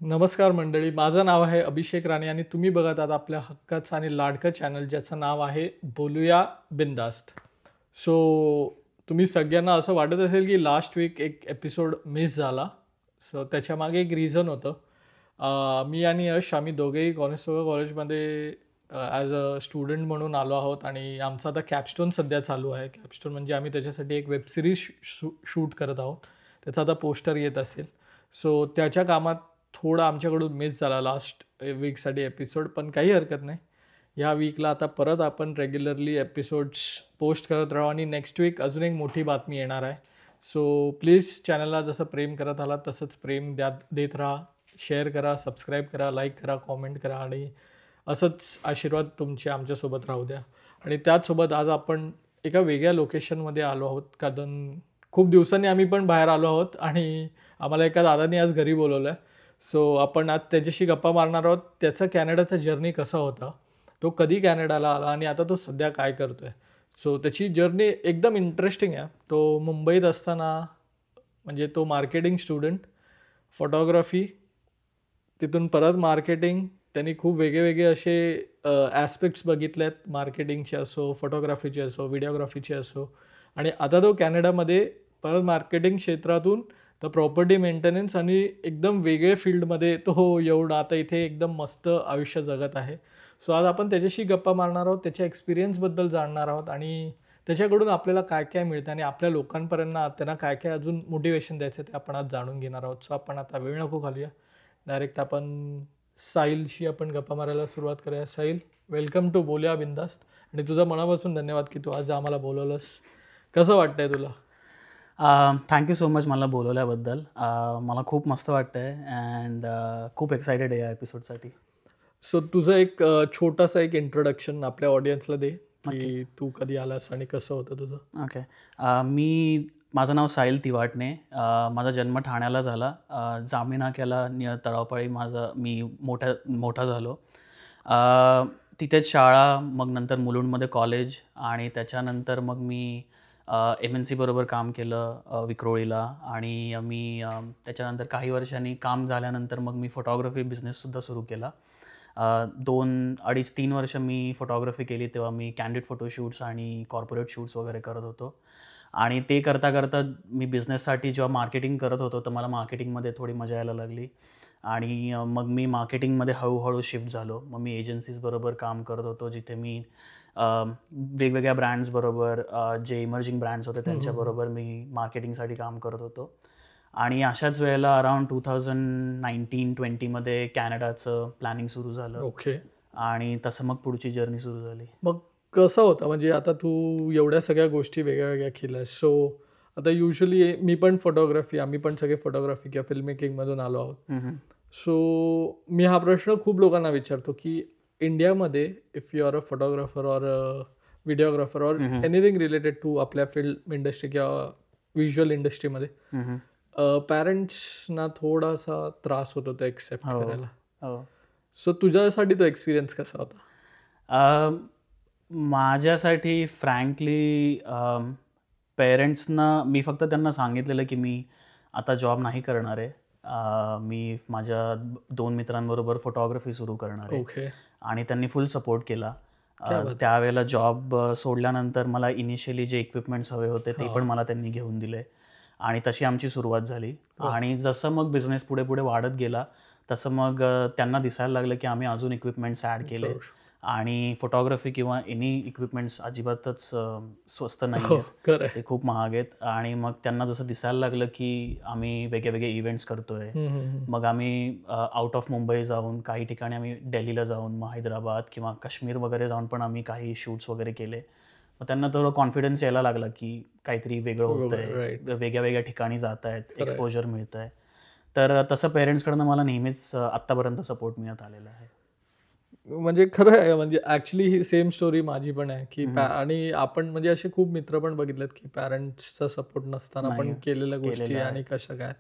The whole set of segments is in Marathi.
नमस्कार मंडळी, माझं नाव आहे अभिषेक राणे आणि तुम्ही बघत आहात आपल्या हक्काचं आणि लाडकं चॅनल ज्याचं नाव आहे बोलूया बिंदास्त. सो तुम्ही सगळ्यांना असं वाटत असेल की लास्ट वीक एक एपिसोड मिस झाला. सो त्याच्यामागे एक रिझन होतं. मी आणि यश आम्ही दोघेही कॉन्स्टेबल कॉलेजमध्ये ॲज अ स्टुडंट म्हणून आलो आहोत आणि आमचा आता कॅपस्टोन सध्या चालू आहे. कॅपस्टोन म्हणजे आम्ही त्याच्यासाठी एक वेब सिरीज शूट करत आहोत. त्याचा आता पोस्टर येत असेल. सो त्याच्या कामात थोडा आमच्याकडून मिस झाला लास्ट वीकसाठी एपिसोड, पण काही हरकत नाही. ह्या वीकला आता परत आपण रेग्युलरली एपिसोड्स पोस्ट करत राहू आणि नेक्स्ट वीक अजून एक मोठी बातमी येणार आहे. सो प्लीज चॅनलला जसं प्रेम करत आला तसंच प्रेम देत राहा. शेअर करा, सबस्क्राईब करा, लाईक करा, कॉमेंट करा आणि असंच आशीर्वाद तुमचे आमच्यासोबत राहू द्या. आणि त्याचसोबत आज आपण एका वेगळ्या लोकेशनमध्ये आलो आहोत, कारण खूप दिवसांनी आम्ही पण बाहेर आलो आहोत आणि आम्हाला एका दादाने आज घरी बोलवलं आहे. सो आपण आज त्याच्याशी गप्पा मारणार आहोत. त्याचा कॅनडाचा जर्नी कसा होता, तो कधी कॅनडाला आला आणि आता तो सध्या काय करतो आहे. सो त्याची जर्नी एकदम इंटरेस्टिंग आहे. तो मुंबईत असताना म्हणजे तो मार्केटिंग स्टुडंट, फोटोग्राफी, तिथून परत मार्केटिंग. त्यांनी खूप वेगळे असे ॲस्पेक्ट्स बघितले आहेत, मार्केटिंगचे असो, फोटोग्राफीचे असो, व्हिडिओग्राफीचे असो. आणि आता तो कॅनडामध्ये परत मार्केटिंग क्षेत्रातून तर प्रॉपर्टी मेंटेनन्स आणि एकदम वेगळे फील्डमध्ये तो येऊन आता इथे एकदम मस्त आयुष्य जगत आहे. सो आज आपण त्याच्याशी गप्पा मारणार आहोत, त्याच्या एक्सपिरियन्सबद्दल जाणणार आहोत आणि त्याच्याकडून आपल्याला काय काय मिळतं आणि आपल्या लोकांपर्यंत त्यांना काय काय अजून मोटिवेशन द्यायचं ते आपण आज जाणून घेणार आहोत. सो आपण आता वेळ नको घालूया, डायरेक्ट आपण साहिलशी आपण गप्पा मारायला सुरुवात करूया. साहिल, वेलकम टू बोलूया बिंदास्त. आणि तुझा मनापासून धन्यवाद की तू आज आम्हाला बोलवलंस. कसं वाटतंय तुला? थँक्यू सो मच मला बोलवल्याबद्दल. मला खूप मस्त वाटतं आहे अँड खूप एक्सायटेड आहे या एपिसोडसाठी. सो तुझं एक छोटासा एक इंट्रोडक्शन आपल्या ऑडियन्सला दे की तू कधी आलास आणि कसं होतं तुझं. ओके. माझं नाव साहिल तिवाटणे. माझा जन्म ठाण्याला झाला. जामिनाक्याला नियर तळावपाळी मी मोठा झालो. तिथेच शाळा, मग नंतर मुलुंडमध्ये कॉलेज आणि त्याच्यानंतर मग मी MNC बरोबर काम केलं विक्रोळीला. आणि मी त्याच्यानंतर काही वर्षांनी काम झाल्यानंतर मग मी फोटोग्राफी बिझनेससुद्धा सुरू केला. 2-2.5-3 वर्ष मी फोटोग्राफी केली. तेव्हा मी कॅन्डिड फोटोशूट्स आणि कॉर्पोरेट शूट्स वगैरे करत होतो. आणि ते करता करता मी बिझनेससाठी जेव्हा मार्केटिंग करत होतो तर मला मार्केटिंगमध्ये थोडी मजा यायला लागली. आणि मग मी मार्केटिंगमध्ये हळूहळू शिफ्ट झालो. मग मी एजन्सीजबरोबर काम करत होतो, जिथे मी वेगवेगळ्या ब्रँड्सबरोबर, जे इमर्जिंग ब्रँड्स होते त्यांच्याबरोबर मी मार्केटिंगसाठी काम करत होतो. आणि अशाच वेळेला अराउंड 2019-20 कॅनडाचं प्लॅनिंग सुरू झालं. ओके. आणि तसं मग पुढची जर्नी सुरू झाली. मग कसं होतं, म्हणजे आता तू एवढ्या सगळ्या गोष्टी वेगळ्या केल्यास. सो आता युजली मी पण आम्ही पण सगळे फोटोग्राफी किंवा फिल्म मेकिंगमधून आलो आहोत. सो मी हा प्रश्न खूप लोकांना विचारतो की इंडियामध्ये if you are a photographer or videographer or anything related to आपल्या फिल्म इंडस्ट्री किंवा व्हिज्युअल इंडस्ट्रीमध्ये पॅरेंट्सना थोडासा त्रास होतो ते एक्सेप्ट करायला. सो तुझ्यासाठी तो एक्सपिरियन्स कसा होता? माझ्यासाठी फ्रँकली पेरेंट्सना मी फक्त त्यांना सांगितलेलं की मी आता जॉब नाही करणार आहे. मी माझ्या 2 मित्रांबरोबर फोटोग्राफी सुरू करणार आहे. ओके. आणि त्यांनी फुल सपोर्ट केला. त्यावेळेला जॉब सोडल्यानंतर मला इनिशियली जे इक्विपमेंट्स हवे होते ते पण मला त्यांनी घेऊन दिले. आणि तशी आमची सुरुवात झाली. आणि जसं मग बिझनेस पुढे वाढत गेला तसं मग त्यांना दिसायला लागलं की आम्ही अजून इक्विपमेंट्स ॲड केले. आणि फोटोग्राफी किंवा एनी इक्विपमेंट्स अजिबातच स्वस्त नाही आहेत, ते खूप महाग आहेत. आणि मग त्यांना जसं दिसायला लागलं की आम्ही वेगळे इव्हेंट्स करतोय, मग आम्ही आउट ऑफ मुंबई जाऊन, काही ठिकाणी आम्ही दिल्लीला जाऊन, मग हैदराबाद किंवा काश्मीर वगैरे जाऊन पण आम्ही काही शूट्स वगैरे केले. मग त्यांना थोडं कॉन्फिडन्स यायला लागला की काहीतरी वेगळं होतंय, वेगळ्या ठिकाणी जात आहेत, एक्सपोजर मिळत आहे. तर तसं पेरेंट्सकडनं मला नेहमीच आत्तापर्यंत सपोर्ट मिळत आलेला आहे. म्हणजे खरं आहे, म्हणजे ॲक्च्युली ही सेम स्टोरी माझी पण आहे की आणि आपण म्हणजे असे खूप मित्र पण बघितलेत की पॅरेंट्सचा सपोर्ट नसताना पण केलेल्या गोष्टी आणि कशा काय.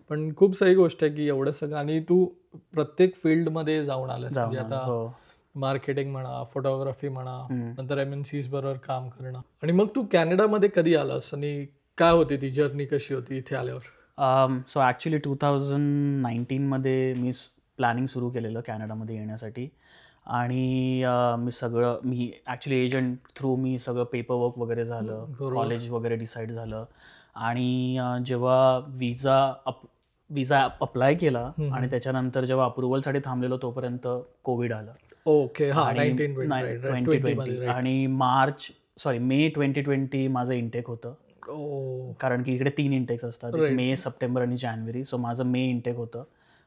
पण खूप सही गोष्ट आहे की एवढं सगळं आणि तू प्रत्येक फील्डमध्ये जाऊन आलास. म्हणजे आता मार्केटिंग म्हणा, फोटोग्राफी म्हणा, नंतर MNCs बरोबर काम करणं. आणि मग तू कॅनडामध्ये कधी आलास आणि काय होती ती जर्नी, कशी होती इथे आल्यावर? सो ॲक्च्युली 2019मध्ये मी प्लॅनिंग सुरू केलेलं कॅनडामध्ये येण्यासाठी. आणि मी ॲक्च्युली एजंट थ्रू मी सगळं पेपरवर्क वगैरे झालं, कॉलेज वगैरे डिसाईड झालं. आणि जेव्हा विजा अप्लाय केला आणि त्याच्यानंतर जेव्हा अप्रुव्हलसाठी थांबलेलो तोपर्यंत कोविड आलं. ओके. आणि 2020 आणि मे 2020 माझं इंटेक होतं. कारण की इकडे 3 इंटेक्स असतात, मे, सप्टेंबर आणि जानेवारी. सो माझं मे इंटेक होतं.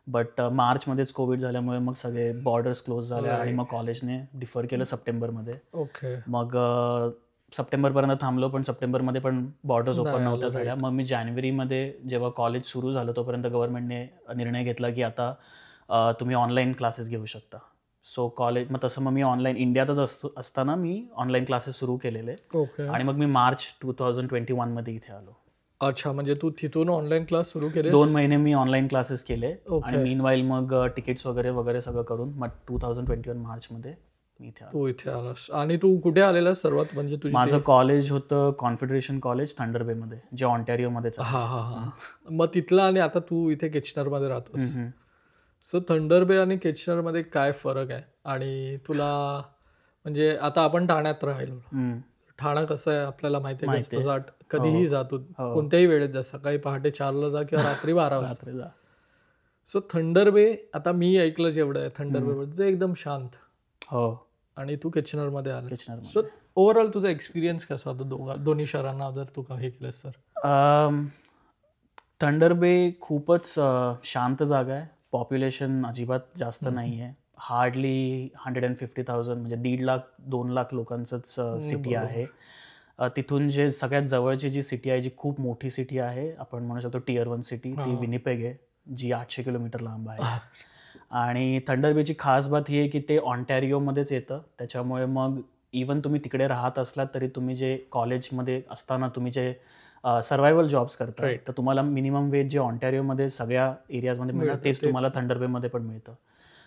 बट मार्चमध्येच कोविड झाल्यामुळे मग सगळे बॉर्डर्स क्लोज झाले आणि मग कॉलेजने डिफर केलं सप्टेंबरमध्ये. ओके. मग सप्टेंबरपर्यंत थांबलो, पण सप्टेंबरमध्ये पण बॉर्डर्स ओपन नव्हत्या झाल्या. मग मी जानेवारीमध्ये जेव्हा कॉलेज सुरू झालं तोपर्यंत गव्हर्नमेंटने निर्णय घेतला की आता तुम्ही ऑनलाईन क्लासेस घेऊ शकता. सो मग तसं मी ऑनलाईन इंडियातच असताना मी ऑनलाईन क्लासेस सुरू केलेले. आणि मग मी मार्च 2021मध्ये इथे आलो. अच्छा, म्हणजे तू तिथून ऑनलाईन क्लास सुरू केले? 2 महिने मी ऑनलाईन क्लासेस केले. आणि मीनवाईल मग तिकीट्स वगैरे सगळं करून मग 2021 मार्चमध्ये मी इथे आलो. तू इथे आलास. आणि तू कुठे आलेला सर्वात? म्हणजे माझं कॉलेज होतं कॉन्फेडरेशन कॉलेज थंडर बेमध्ये, जे ऑन्टॅरिओमध्येच आहे. हा. मग तिथलं, आणि आता तू इथे किचनरमध्ये राहतोस. सो थंडर बे आणि किचनरमध्ये काय फरक आहे? आणि तुला म्हणजे आता आपण ठाण्यात राहिलो. ठाणा कसं आहे आपल्याला माहिती आहे, कधीही जातो, कोणत्याही वेळेत जा, सकाळी पहाटे 4ला जा किंवा रात्री 12 वाजता जा. सो थंडर बे, आता मी ऐकलं जेवढं आहे थंडर बे मध्ये एकदम शांत. हो. आणि तू किचनरमध्ये आला. सो ओव्हरऑल तुझा एक्सपिरियन्स कसा होता दोन्ही शहरांना जर तू हे केलंस तर? थंडर बे खूपच शांत जागा आहे. पॉप्युलेशन अजिबात जास्त नाही आहे. हार्डली 150,000 म्हणजे 1.5 लाख लोकांचंच सिटी आहे. तिथून जे सगळ्यात जवळची जी सिटी आहे, जी खूप मोठी सिटी आहे, आपण म्हणू शकतो Tier 1 सिटी, ती विनिपेग आहे, जी 800 किलोमीटर लांब आहे. आणि थंडर बेची खास बात ही आहे की ते ऑन्टॅरिओमध्येच येतं. त्याच्यामुळे मग इवन तुम्ही तिकडे राहत असलात तरी तुम्ही जे कॉलेजमध्ये असताना तुम्ही जे सर्वायवल जॉब्स करता, तर तुम्हाला मिनिमम वेज जे ऑन्टॅरिओमध्ये सगळ्या एरियाजमध्ये मिळतं तेच तुम्हाला थंडर बेमध्ये पण मिळतं.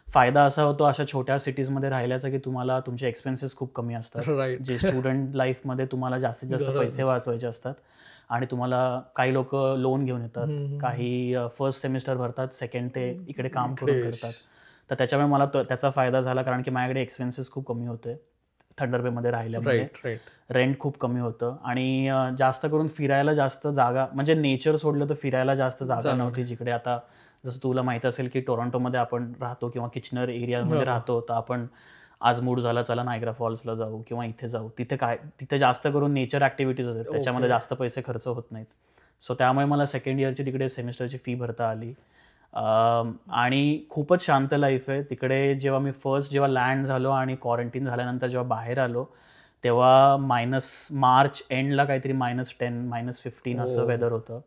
फायदा असा होतो अशा छोट्या सिटीजमध्ये राहिल्याचा की तुम्हाला तुमचे एक्सपेन्सेस खूप कमी असतात. जे स्टुडंट लाईफमध्ये तुम्हाला जास्तीत जास्त पैसे वाचवायचे असतात. आणि तुम्हाला काही लोक लोन घेऊन येतात, काही फर्स्ट सेमिस्टर भरतात, सेकंड ते इकडे काम करून करतात. तर त्याच्यामुळे मला त्याचा फायदा झाला, कारण की माझ्याकडे एक्सपेन्सेस खूप कमी होते थंडर बेमध्ये राहिल्यामुळे. रेंट खूप कमी होतं. आणि जास्त करून फिरायला जास्त जागा, म्हणजे नेचर सोडलं तर फिरायला जास्त जागा नव्हती जिकडे. आता जसं तुला माहित असेल की टोरंटोमध्ये आपण राहतो किंवा किचनर एरियामध्ये राहतो, तर आपण आज मूड झाला चला नायग्रा फॉल्सला जाऊ किंवा इथे जाऊ, तिथे जास्त करून नेचर ॲक्टिव्हिटीज असतात, त्याच्यामध्ये जास्त पैसे खर्च होत नाहीत. सो त्यामुळे मला सेकंड इयरची तिकडे सेमिस्टरची फी भरता आली. आणि खूपच शांत लाईफ आहे तिकडे. जेव्हा मी जेव्हा लँड झालो आणि क्वारंटीन झाल्यानंतर जेव्हा बाहेर आलो, तेव्हा मार्च एंडला काहीतरी -10, -15 असं वेदर होतं.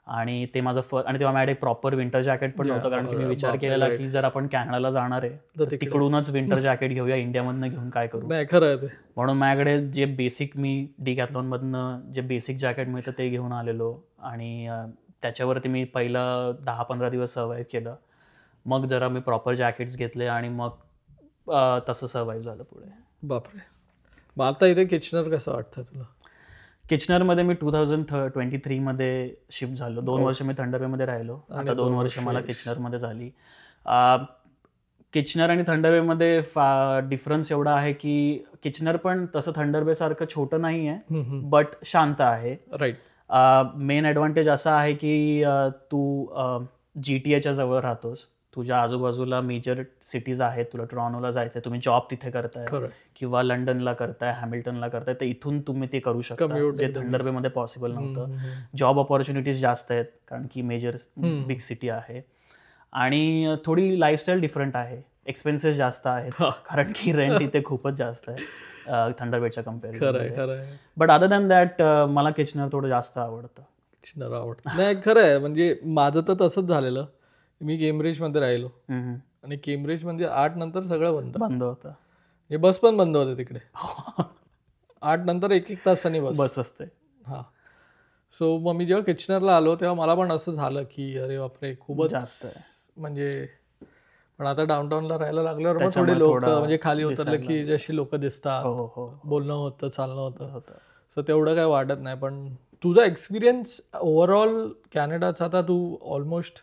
आणि ते माझं आणि तेव्हा माझ्याकडे प्रॉपर विंटर जॅकेट पण नव्हतं, कारण की मी विचार केलेला की जर आपण कॅनडाला जाणार आहे तर तिकडूनच विंटर जॅकेट घेऊया, इंडियामधनं घेऊन काय करू. म्हणून माझ्याकडे जे बेसिक मी डिकॅथलॉनमधनं जे बेसिक जॅकेट मिळतं ते घेऊन आलेलो. आणि त्याच्यावरती मी पहिलं 10-15 दिवस सर्वाईव्ह केलं. मग जरा मी प्रॉपर जॅकेट्स घेतले आणि मग तसं सर्वाईव्ह झालं पुढे. बापरे. मग आता इथे किचनर कसं वाटतं तुला? किचनरमध्ये मी 2023मध्ये शिफ्ट झालो. 2 वर्ष मी थंडर बेमध्ये राहिलो. आता 2 वर्ष मला किचनरमध्ये झाली. किचनर आणि थंडर बेमध्ये डिफरन्स एवढा आहे की किचनर पण तसं थंडर बे सारखं छोटं नाही आहे, बट शांत आहे. राईट. मेन ॲडव्हान्टेज असा आहे की तू GTA जवळ राहतोस, तुझ्या आजूबाजूला मेजर सिटीज आहेत, तुला टोरॉन्टोला जायचं आहे, तुम्ही जॉब तिथे करताय किंवा लंडनला करताय, हॅमिल्टनला करताय, तर इथून तुम्ही ते करू शकता, जे थंडर बेमध्ये पॉसिबल नव्हतं. जॉब ऑपॉर्च्युनिटीज जास्त आहेत कारण की मेजर बिग सिटी आहे. आणि थोडी लाईफस्टाईल डिफरंट आहे, एक्सपेन्सेस जास्त आहेत कारण की रेंट इथे खूपच जास्त आहे थंडर बेच्या compare. But other than that मला किचनर थोडं जास्त आवडतं. किचनर आवडतं नाही, खरं आहे. म्हणजे माझं तर तसंच झालेलं. मी केम्ब्रिजमध्ये राहिलो आणि केम्ब्रिज म्हणजे 8 नंतर सगळं बंद होतं. हे बस पण बंद होते तिकडे. 8 नंतर 1-1 तासांनी बस असते. हां. सो मग मी जेव्हा किचनरला आलो तेव्हा मला पण असं झालं की अरे बापरे खूपच जास्त आहे. म्हणजे पण आता डाऊनटाऊनला राहायला लागल्यावर मग थोडे लोक म्हणजे खाली उतरले की जशी लोक दिसतात, बोलणं होतं, चालणं होतं, सो तेवढं काय वाटत नाही. पण तुझा एक्सपिरियन्स ओव्हरऑल कॅनडाचा, आता तू ऑलमोस्ट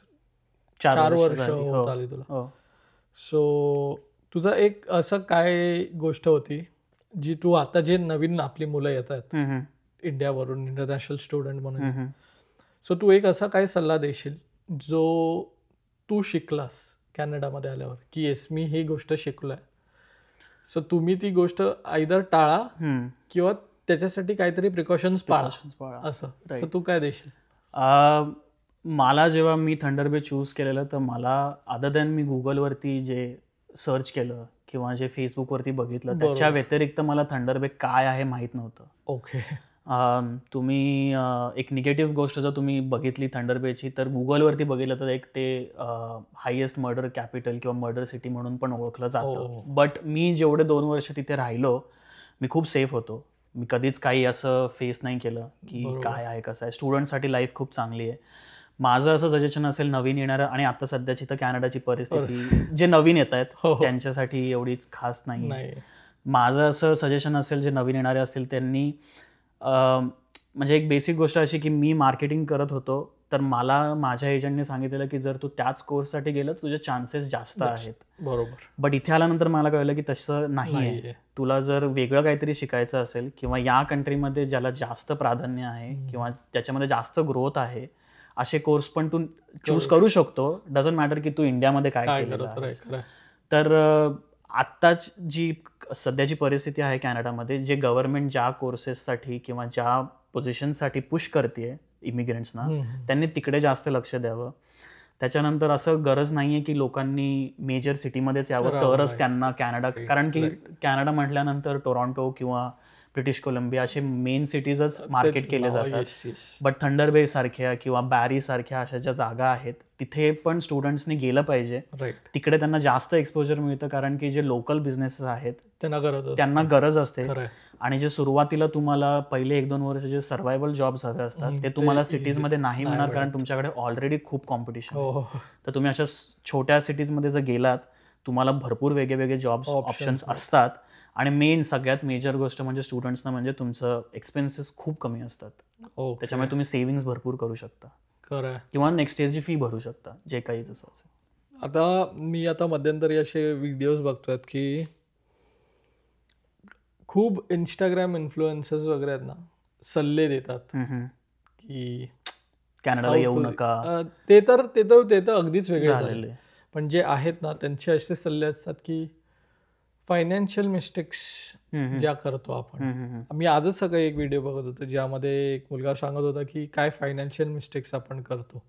4 वर्ष होत आली तुला. सो तुझा एक असं काय गोष्ट होती जी तू आता जे नवीन आपली मुलं येत आहेत इंडियावरून, इंटरनॅशनल स्टुडंट म्हणून, सो तू एक असा काय सल्ला देशील जो तू शिकलास कॅनडामध्ये आल्यावर, की येस मी ही गोष्ट शिकलोय, सो तुम्ही ती गोष्ट आयदर टाळा किंवा त्याच्यासाठी काहीतरी प्रिकॉशन्स पाळा असं, सो तू काय देशील? मला जेव्हा मी थंडर बे चूज केलेलं, तर मला अदर दॅन मी गुगलवरती जे सर्च केलं किंवा जे फेसबुकवरती बघितलं, त्याच्या व्यतिरिक्त मला थंडर बे काय आहे माहीत नव्हतं. ओके. तुम्ही एक निगेटिव्ह गोष्ट जर तुम्ही बघितली थंडर बेची, तर गुगलवरती बघितलं तर एक ते हायेस्ट मर्डर कॅपिटल किंवा मर्डर सिटी म्हणून पण ओळखलं जातं. बट मी जेवढे 2 वर्ष तिथे राहिलो, मी खूप सेफ होतो. मी कधीच काही असं फेस नाही केलं की काय आहे कसं आहे. स्टुडंटसाठी लाईफ खूप चांगली आहे. माझं असं सजेशन असेल नवीन येणारं, आणि आता सध्याची तर कॅनडाची परिस्थिती जे नवीन येत आहेत त्यांच्यासाठी एवढीच खास नाही. माझं असं सजेशन असेल जे नवीन येणारे असतील त्यांनी, म्हणजे एक बेसिक गोष्ट अशी की मी मार्केटिंग करत होतो, तर मला माझ्या एजंटने सांगितलेलं की जर तू त्याच कोर्ससाठी गेलं तुझे चान्सेस जास्त आहेत. बरोबर. बट इथे आल्यानंतर मला कळलं की तसं नाही आहे. तुला जर वेगळं काहीतरी शिकायचं असेल किंवा या कंट्रीमध्ये ज्याला जास्त प्राधान्य आहे किंवा ज्याच्यामध्ये जास्त ग्रोथ आहे, असे कोर्स पण तू चूज करू शकतो. डझंट मॅटर की तू इंडियामध्ये काय केलं आहे. तर आत्ताच जी सध्याची परिस्थिती आहे कॅनडामध्ये, जे गव्हर्नमेंट ज्या कोर्सेससाठी किंवा ज्या पोझिशनसाठी पुश करते इमिग्रंट्सना, त्यांनी तिकडे जास्त लक्ष द्यावं. त्याच्यानंतर असं गरज नाही आहे की लोकांनी मेजर सिटीमध्येच यावं तरच त्यांना कॅनडा, कारण की कॅनडा म्हटल्यानंतर टोरॉन्टो किंवा ब्रिटिश कोलंबिया असे मेन सिटीजच मार्केट केले जातात. बट थंडर बे सारख्या किंवा बॅरी सारख्या अशा ज्या जागा आहेत तिथे पण स्टुडंट्सनी गेलं पाहिजे. तिकडे त्यांना जास्त एक्सपोजर मिळतं, कारण की जे लोकल बिझनेसेस आहेत त्यांना गरज असते. आणि जे सुरुवातीला तुम्हाला पहिले 1-2 वर्ष जे सर्व्हायवल जॉब्स हवे असतात ते तुम्हाला सिटीजमध्ये नाही मिळणार, कारण तुमच्याकडे ऑलरेडी खूप कॉम्पिटिशन आहे. तर तुम्ही अशा छोट्या सिटीजमध्ये जर गेलात, तुम्हाला भरपूर वेगवेगळे जॉब्स ऑप्शन्स असतात. आणि मेन सगळ्यात मेजर गोष्ट म्हणजे स्टुडंट्सना म्हणजे तुमचं एक्सपेन्सेस खूप कमी असतात. त्याच्यामुळे तुम्ही सेव्हिंग्स भरपूर करू शकता किंवा नेक्स्ट इयरची फी भरू शकता, जे काही जसं असेल. आता मी मध्यंतरी असे व्हिडिओज बघतोय की खूप इंस्टाग्राम इन्फ्लुएन्सर्स वगैरे आहेत ना, सल्ले देतात की कॅनडाला येऊ नका. ते तर अगदीच वेगळे झालेले. पण जे आहेत ना त्यांचे असे सल्ले असतात की फायनान्शियल मिस्टेक्स ज्या करतो आपण. मी आजच सकाळी एक व्हिडिओ बघत होतो ज्यामध्ये एक मुलगा सांगत होता की काय फायनान्शियल मिस्टेक्स आपण करतो.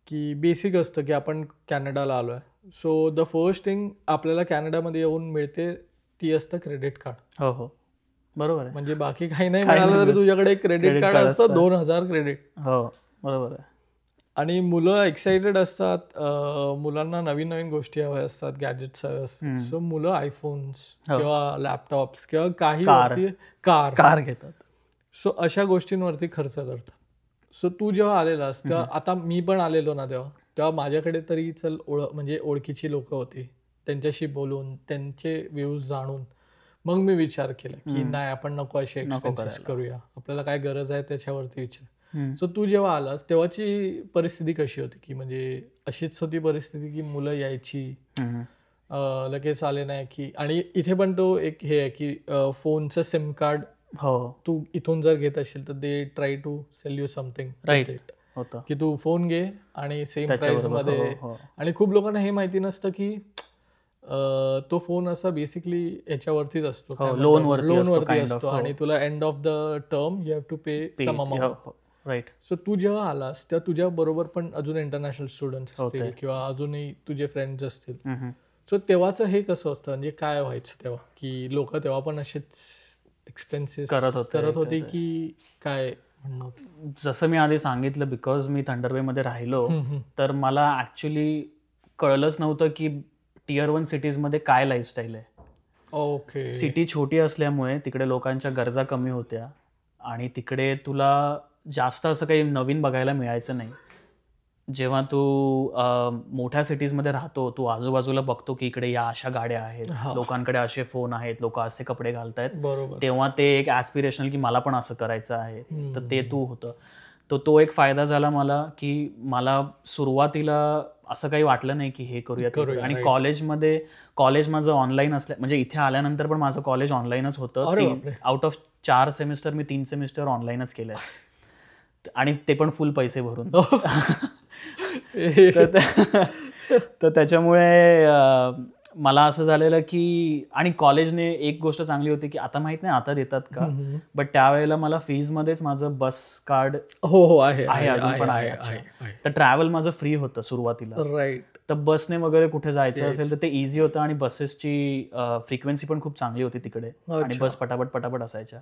की बेसिक असतं की आपण कॅनडाला आलोय, सो द फर्स्ट थिंग आपल्याला कॅनडामध्ये येऊन मिळते ती असतं क्रेडिट कार्ड. हो बरोबर आहे. म्हणजे बाकी काही नाही मिळालं तरी तुझ्याकडे एक क्रेडिट कार्ड असतं, 2000 क्रेडिट. हो बरोबर आहे. आणि मुलं एक्साइटेड असतात, मुलांना नवीन नवीन गोष्टी हव्या असतात, गॅजेट्स हवे असतात. सो मुलं आयफोन्स किंवा लॅपटॉप्स किंवा काही कार घेतात. सो अशा गोष्टींवरती खर्च करतात. सो तू जेव्हा आलेलास तेव्हा, आता मी पण आलेलो ना तेव्हा माझ्याकडे तरी म्हणजे ओळखीची लोक होती, त्यांच्याशी बोलून त्यांचे व्ह्यूज जाणून मग मी विचार केला की नाही आपण नको असे एक्सपेन्सेस करूया, आपल्याला काय गरज आहे त्याच्यावरती विचार. सो तू जेव्हा आलास तेव्हाची परिस्थिती कशी होती? की म्हणजे अशीच होती परिस्थिती की मुलं यायची लगेच आले नाही की, आणि इथे पण तो एक हे आहे की फोनचं सिम कार्ड तू इथून जर घेत असेल तर they try to sell you something right की तू फोन घे आणि सेम प्राइस मध्ये. आणि खूप लोकांना हे माहिती नसतं की तो फोन असा बेसिकली याच्यावरतीच असतो, लोनवरती असतो, आणि तुला end of the term you have to pay some amount. Right. So तू जेव्हा आलास तेव्हा तुझ्या बरोबर पण अजून इंटरनॅशनल स्टुडंट्स असतील किंवा अजूनही तुझे फ्रेंड्स असतील. सो तेव्हाचं हे कसं असतं, म्हणजे काय व्हायचं तेव्हा की लोक तेव्हा पण असेच एक्सपेन्सेस करत होते की काय म्हणणं? जसं मी आधी सांगितलं, बिकॉज मी थंडर बे मध्ये राहिलो, तर मला ऍक्च्युली कळलंच नव्हतं की Tier 1 सिटीजमध्ये काय लाईफस्टाईल आहे. ओके. सिटी छोटी असल्यामुळे तिकडे लोकांच्या गरजा कमी होत्या आणि तिकडे तुला जास्त असं काही नवीन बघायला मिळायचं नाही. जेव्हा तू मोठ्या सिटीजमध्ये राहतो, तू आजूबाजूला बघतो की इकडे या अशा गाड्या आहेत, लोकांकडे असे फोन आहेत, लोक असे कपडे घालतायत, बरोबर. तेव्हा ते एक ॲस्पिरेशनल की मला पण असं करायचं आहे, तर ते तू होतं. तो एक फायदा झाला मला की मला सुरुवातीला असं काही वाटलं नाही की हे करूया. आणि कॉलेज माझं ऑनलाईन म्हणजे इथे आल्यानंतर पण माझं कॉलेज ऑनलाईनच होतं. Out of 4 semester me 3 semester ऑनलाईनच केलंय आणि ते पण फुल पैसे भरून. तर त्याच्यामुळे मला असं झालेलं की, आणि कॉलेजने एक गोष्ट चांगली होती की आता माहित नाही आता देतात का, बट त्यावेळेला मला फीजमध्येच माझं बस कार्ड आहे, अजून पण आहे. तर ट्रॅव्हल माझं फ्री होतं सुरुवातीला. राईट. तर बसने वगैरे कुठे जायचं असेल तर ते इझी होतं आणि बसेसची फ्रिक्वेन्सी पण खूप चांगली होती तिकडे आणि बस पटापट असायच्या.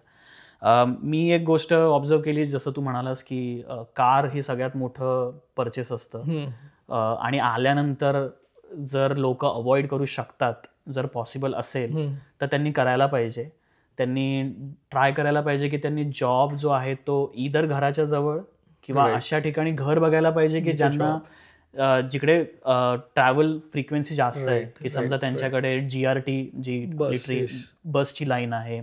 मी एक गोष्ट ऑब्झर्व केली, जसं तू म्हणालास की कार हे सगळ्यात मोठं परचेस असतं आणि आल्यानंतर जर लोक अवॉइड करू शकतात, जर पॉसिबल असेल तर त्यांनी करायला पाहिजे. त्यांनी ट्राय करायला पाहिजे की त्यांनी जॉब जो आहे तो इधर घराच्या जवळ किंवा अशा ठिकाणी घर बघायला पाहिजे की ज्यांना जिकडे ट्रॅव्हल फ्रिक्वेन्सी जास्त आहे, की समजा त्यांच्याकडे GRT जी बसची लाईन आहे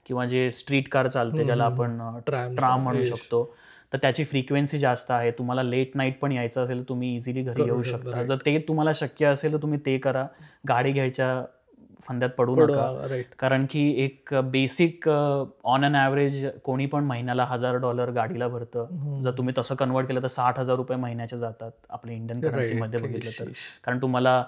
किंवा जे स्ट्रीट कार चालते ज्याला आपण ट्राम म्हणू शकतो, तर त्याची फ्रिक्वेन्सी जास्त आहे. तुम्हाला लेट नाईट पण यायचं असेल तुम्ही इझिली घरी येऊ शकता. जर ते तुम्हाला शक्य असेल तर तुम्ही ते करा. गाडी घ्यायच्या फंद्यात पडू नका, कारण की एक बेसिक ऑन अन ॲव्हरेज कोणी पण महिन्याला $1000 गाडीला भरतं. जर तुम्ही तसं कन्वर्ट केलं तर ₹60,000 महिन्याचे जातात आपल्या इंडियन करन्सीमध्ये बघितलं तर. कारण तुम्हाला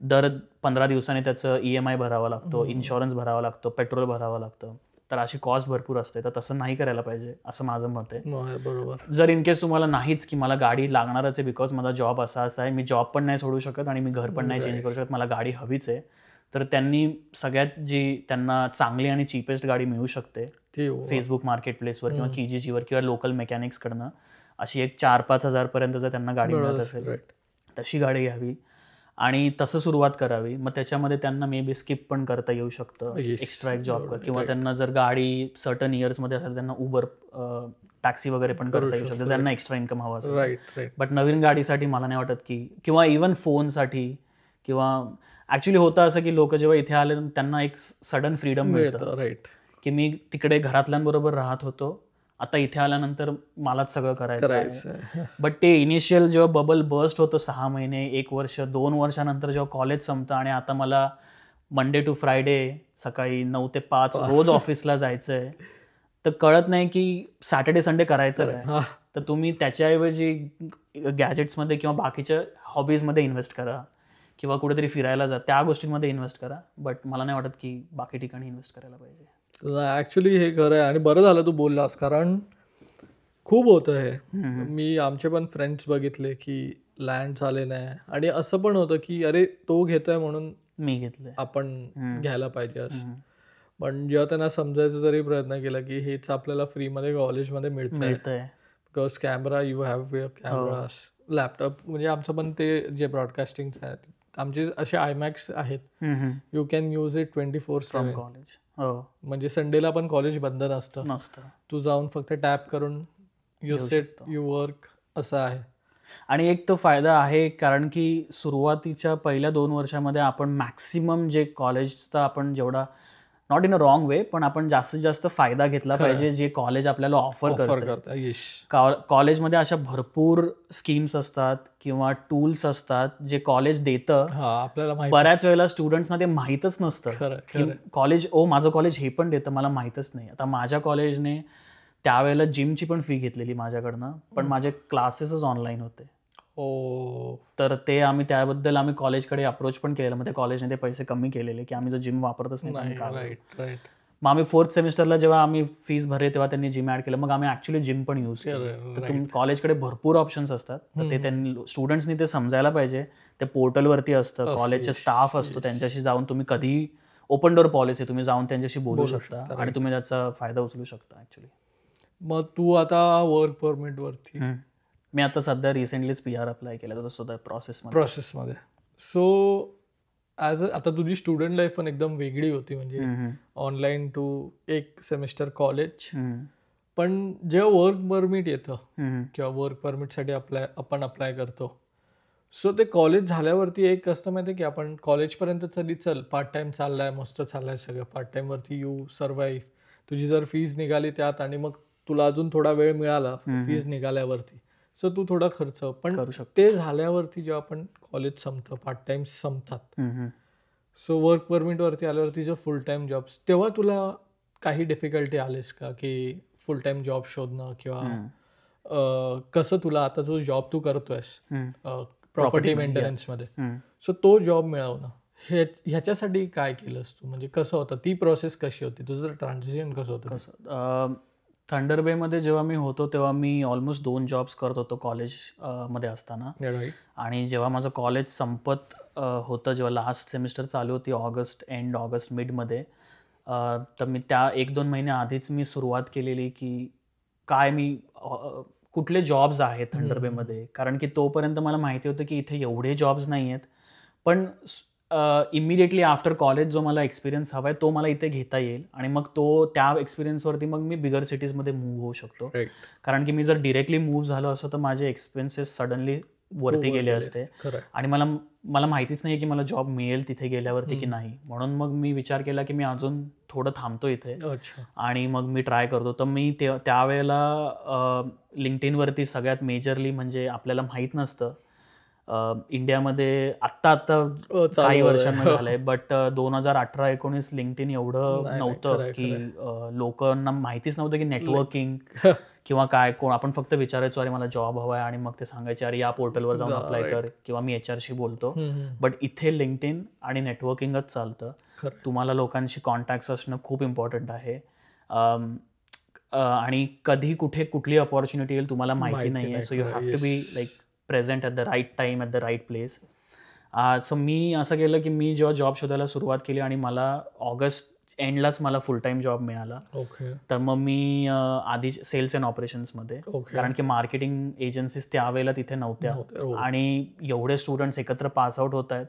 दर 15 दिवसांनी त्याचं EMI भरावा लागतो, इन्शुरन्स भरावा लागतो, पेट्रोल भरावं लागतं. तर अशी कॉस्ट भरपूर असते. तर तसं नाही करायला पाहिजे असं माझं मत आहे. बरोबर. जर इन केस तुम्हाला नाहीच की मला गाडी लागणारच आहे बिकॉज माझा जॉब असा आहे, मी जॉब पण नाही सोडू शकत आणि मी घर पण नाही चेंज करू शकत, मला गाडी हवीच आहे, तर त्यांनी सगळ्यात जी त्यांना चांगली आणि चीपेस्ट गाडी मिळू शकते फेसबुक मार्केट प्लेसवर किंवा KGGवर किंवा लोकल मेकॅनिक्सकडनं, अशी एक 4-5 हजार पर्यंत जर त्यांना गाडी मिळत असेल तशी गाडी घ्यावी आणि तसं सुरुवात करावी. मग त्याच्यामध्ये त्यांना मे बी स्किप पण करता येऊ शकतं, एक्स्ट्रा एक जॉब किंवा त्यांना जर गाडी सर्टन इयर्समध्ये असेल त्यांना उबर टॅक्सी वगैरे पण करता येऊ शकतं, त्यांना एक्स्ट्रा इन्कम हवा असेल. बट नवीन गाडीसाठी मला नाही वाटत की, किंवा इवन फोनसाठी, किंवा ऍक्च्युली होतं असं की लोक जेव्हा इथे आले त्यांना एक सडन फ्रीडम मिळतं की मी तिकडे घरातल्यांबरोबर राहत होतो, आता इथे आल्यानंतर मलाच सगळं करायचं. बट ते इनिशियल जेव्हा बबल बर्स्ट होतं 6 महिने, 1 वर्ष, 2 वर्षानंतर जेव्हा कॉलेज संपतं आणि आता मला मंडे टू फ्रायडे सकाळी 9 ते 5 रोज ऑफिसला जायचंय, तर कळत नाही की सॅटर्डे संडे करायचं काय. तर तुम्ही त्याच्याऐवजी गॅजेट्समध्ये किंवा बाकीच्या हॉबीजमध्ये इन्व्हेस्ट करा किंवा कुठेतरी फिरायला जा, त्या गोष्टींमध्ये इन्व्हेस्ट करा. बट मला नाही वाटत की बाकी ठिकाणी इन्व्हेस्ट करायला पाहिजे. ॲक्च्युली हे खरं आहे आणि बरं झालं तू बोललास, कारण खूप होतं हे. मी आमचे पण फ्रेंड्स बघितले की लँड झाले नाही आणि असं पण होतं की अरे तो घेतोय म्हणून मी घेतलंय, आपण घ्यायला पाहिजे असं. पण जेव्हा त्यांना समजायचा जरी प्रयत्न केला की हेच आपल्याला फ्रीमध्ये कॉलेजमध्ये मिळतंय, because camera, you have cameras, laptop, म्हणजे आमचं पण ते जे ब्रॉडकास्टिंग आहेत आमचे असे IMAX आहेत, you can use it 24/7 college. म्हणजे संडेला पण कॉलेज बंद नसतं, तू जाऊन फक्त टॅप करून यू सेट यू वर्क, असं आहे. आणि एक तो फायदा आहे कारण की सुरुवातीच्या पहिल्या 2 वर्षामध्ये आपण मॅक्सिमम जे कॉलेजचा आपण जेवढा, नॉट इन अ रॉंग वे, पण आपण जास्तीत जास्त फायदा घेतला पाहिजे जे कॉलेज आपल्याला ऑफर करतं. कॉलेजमध्ये अशा भरपूर स्कीम्स असतात किंवा टूल्स असतात जे कॉलेज देतं, आपल्याला बऱ्याच वेळेला स्टुडंट्सना ते माहीतच नसतं की कॉलेज, माझं कॉलेज हे पण देतं, मला माहीतच नाही. आता माझ्या कॉलेजने त्यावेळेला जिमची पण फी घेतलेली माझ्याकडनं, पण माझे क्लासेसच ऑनलाईन होते. तर ते त्याबद्दल आम्ही कॉलेजकडे अप्रोच पण केलेलं, मग त्या कॉलेजने ते पैसे कमी केलेले की आम्ही जर जिम वापरतच नाही. मग आम्ही 4th सेमिस्टरला जेव्हा आम्ही फीस भरले तेव्हा त्यांनी जिम ऍड केलं, मग आम्ही ऍक्च्युली जिम पण यूज केलं. कॉलेजकडे भरपूर ऑप्शन्स असतात, तर ते त्यांनी स्टुडंट्सनी ते समजायला पाहिजे. ते पोर्टलवरती असतं, कॉलेजचे स्टाफ असतो, त्यांच्याशी जाऊन तुम्ही कधी ओपन डोअर पॉलिसी, तुम्ही जाऊन त्यांच्याशी बोलू शकता आणि तुम्ही त्याचा फायदा उचलू शकता ऍक्च्युली. मग तू आता वर्क परमिट वरती, मी आता सध्या रिसेंटलीच PR अप्लाय केला, तो सुद्धा प्रोसेसमध्ये. सो आता तुझी स्टुडंट लाईफ पण एकदम वेगळी होती, म्हणजे ऑनलाईन टू 1 सेमिस्टर कॉलेज पण जेव्हा वर्क परमिट येतं हम्म. किंवा वर्क परमिटसाठी आपण अप्लाय करतो, सो ते कॉलेज झाल्यावरती एक असतं माहिती की आपण कॉलेजपर्यंत चल पार्ट टाइम चाललाय, मस्त चाललाय सगळं, पार्ट टाइमवरती यू सर्वाईव्ह, तुझी जर फीज निघाली त्यात आणि मग तुला अजून थोडा वेळ मिळाला फीज निघाल्यावरती, सो तू थोडा खर्च पण करू शकतो. ते झाल्यावरती जेव्हा आपण कॉलेज संपतं, पार्ट टाइम संपतात, हम्म. सो वर्क परमिटवरती आल्यावरती जो फुल टाइम जॉब्स, तेव्हा तुला काही डिफिकल्टी आलीस का की फुल टाइम जॉब शोधणं किंवा कसं तुला आता जो जॉब तू करतोयस प्रॉपर्टी मेंटेनन्समध्ये, सो तो जॉब मिळवणं ह्याच्यासाठी काय केलंस तू, म्हणजे कसं होतं ती प्रोसेस, कशी होती तुझं ट्रान्झिशन, कसं होतं? थंडर बेमध्ये जेव्हा मी होतो तेव्हा मी ऑलमोस्ट 2 जॉब्स करत होतो कॉलेज मध्ये असताना. आणि जेव्हा माझं कॉलेज संपत होतं, जेव्हा लास्ट सेमिस्टर चालू होती एंड ऑगस्ट मिडमध्ये, तर मी त्या 1-2 महिने आधीच मी सुरुवात केलेली की काय मी कुठले जॉब्स आहेत थंडर बेमध्ये, कारण की तोपर्यंत मला माहिती होतं की इथे एवढे जॉब्स नाही आहेत, पण इमिडिएटली आफ्टर कॉलेज जो मला एक्सपिरियन्स हवा आहे तो मला इथे घेता येईल आणि मग त्या एक्सपिरियन्सवरती मग मी बिगर सिटीजमध्ये मूव्ह होऊ शकतो. कारण की मी जर डिरेक्टली मूव्ह झालो असतो तर माझे एक्सपेन्सेस सडनली वरती गेले असते आणि मला माहितीच नाही की मला जॉब मिळेल तिथे गेल्यावरती की नाही. म्हणून मग मी विचार केला की मी अजून थोडं थांबतो इथे आणि मग मी ट्राय करतो. तर मी त्यावेळेला लिंक्डइनवरती सगळ्यात मेजरली, म्हणजे आपल्याला माहीत नसतं इंडियामध्ये आत्ता काही वर्षांमध्ये झालंय, बट 2018-19 लिंक्डइन एवढं नव्हतं की लोकांना माहितीच नव्हतं की नेटवर्किंग किंवा काय, कोण. आपण फक्त विचारायचो अरे मला जॉब हवा आहे आणि मग ते सांगायचे अरे या पोर्टलवर जाऊन अप्लाय कर किंवा मी HR बोलतो. बट इथे लिंक्डइन आणि नेटवर्किंगच चालतं. तुम्हाला लोकांशी कॉन्टॅक्ट्स असणं खूप इम्पॉर्टंट आहे आणि कधी कुठे कुठली अपॉर्च्युनिटी येईल तुम्हाला माहिती नाही आहे. So you have to be like present at the right time at the right place. So मी असं केलं की मी जेव्हा जॉब शोधायला सुरुवात केली आणि मला ऑगस्ट एंडलाच मला फुल टाईम जॉब मिळाला. तर मग मी आधी सेल्स अँड ऑपरेशन्समध्ये, कारण की मार्केटिंग एजन्सीज त्यावेळेला तिथे नव्हत्या आणि एवढे स्टुडंट्स एकत्र पास आउट होत आहेत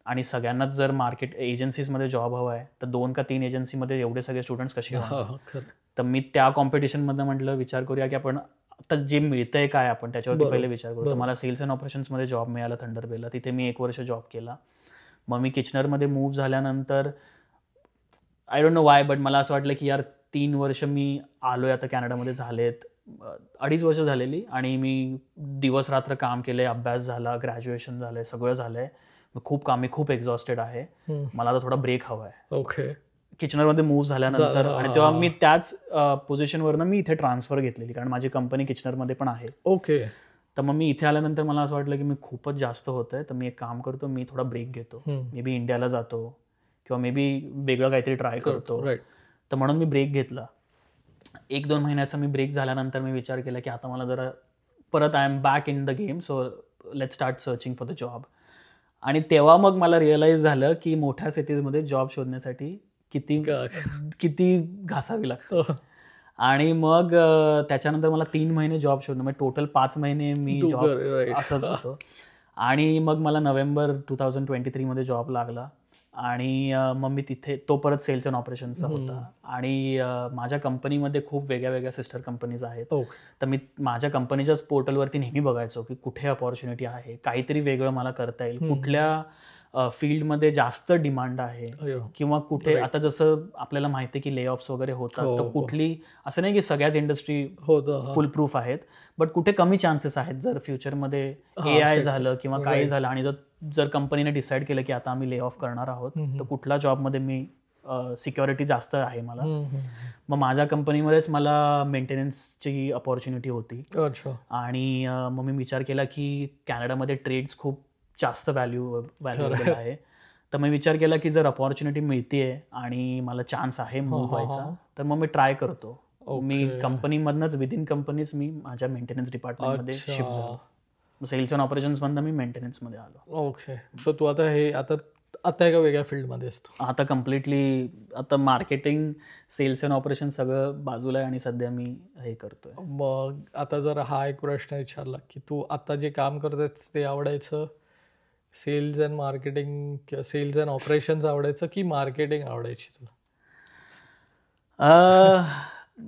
आणि सगळ्यांनाच जर मार्केट एजन्सीजमध्ये जॉब हवा आहे तर 2 का 3 एजन्सीमध्ये एवढे सगळे स्टुडंट्स कसे होणार. तर मी त्या कॉम्पिटिशनमध्ये म्हटलं विचार करूया की आपण आता जे मिळतंय काय आपण त्याच्यावरती पहिले विचार करू. तर मला सेल्स अँड ऑपरेशन्समध्ये जॉब मिळाला थंडर बेला. तिथे मी 1 वर्ष जॉब केला. मग मी किचनरमध्ये मूव्ह झाल्यानंतर I don't know Y, but मला असं वाटलं की यार 3 वर्ष मी आलोय आता कॅनडामध्ये, झालेत 2.5 वर्ष झालेली आणि मी दिवस रात्र काम केलंय, अभ्यास झाला, ग्रॅज्युएशन झालंय, सगळं झालंय, खूप काम, मी खूप एक्झॉस्टेड आहे, मला आता थोडा ब्रेक हवा आहे. किचनरमध्ये मूव्ह झाल्यानंतर आणि तेव्हा मी त्याच पोझिशनवरनं मी इथे ट्रान्सफर घेतलेली, कारण माझी कंपनी किचनरमध्ये पण आहे. तर मग मी इथे आल्यानंतर मला असं वाटलं की मी खूपच जास्त होतंय, तर मी एक काम करतो, मी थोडा ब्रेक घेतो, मे बी इंडियाला जातो किंवा मे बी वेगळं काहीतरी ट्राय करतो. तर म्हणून मी ब्रेक घेतला. 1-2 महिन्याचा मी ब्रेक झाल्यानंतर मी विचार केला की आता मला जरा परत I am back in the game, so let's start searching for the job. आणि तेव्हा मग मला रिअलाईज झालं की मोठ्या सिटीजमध्ये जॉब शोधण्यासाठी किती घासावी लागते. आणि मग त्याच्यानंतर मला 3 महिने जॉब शोधणं, म्हणजे टोटल 5 महिने मी जॉब असंच होतो. आणि मग मला नोव्हेंबर 2023 मध्ये जॉब लागला आणि मग मी तिथे, तो परत सेल्स अँड ऑपरेशन्सचा होता आणि माझ्या कंपनीमध्ये खूप वेगळ्या सिस्टर कंपनीज आहेत. तर मी माझ्या कंपनीच्याच पोर्टलवरती नेहमी बघायचो की कुठे अपॉर्च्युनिटी आहे, काहीतरी वेगळं मला करता येईल, कुठल्या फील्डमध्ये जास्त डिमांड आहे किंवा कुठे, आता जसं आपल्याला माहिती आहे की ले ऑफ्स वगैरे होतात, तर कुठली, असं नाही की सगळ्याच इंडस्ट्री फुल प्रूफ आहेत, बट कुठे कमी चान्सेस आहेत. जर फ्युचरमध्ये AI झालं किंवा काही झालं आणि जर कंपनीने डिसाईड केलं की आता आम्ही ले ऑफ करणार आहोत, तर कुठल्या जॉबमध्ये मी सिक्युरिटी जास्त आहे मला. मग माझ्या कंपनीमध्येच मला मेंटेनन्सची अपॉर्च्युनिटी होती आणि मग मी विचार केला की कॅनडामध्ये ट्रेड्स खूप जास्त व्हॅल्युएबल आहे. तर मी विचार केला की जर अपॉर्च्युनिटी मिळतेय आणि मला चान्स आहे मूव्ह व्हायचा, तर मग मी ट्राय करतो. मी कंपनीमधनंच, विदिन कंपनीज मी माझ्या मेंटेनन्स डिपार्टमेंटमध्ये शिफ्ट झालो. सेल्स अँड ऑपरेशन्समधनं मी मेंटेनन्समध्ये आलो. सो तू आता एका वेगळ्या फील्डमध्ये असतो. आता कम्प्लिटली, आता मार्केटिंग, सेल्स अँड ऑपरेशन सगळं बाजूला आहे आणि सध्या मी हे करतोय. मग आता जर हा एक प्रश्न विचारला की तू आता जे काम करतोयस ते आवडायचं, सेल्स अँड मार्केटिंग किंवा सेल्स अँड ऑपरेशन्स आवडायचं की मार्केटिंग आवडायची तुला?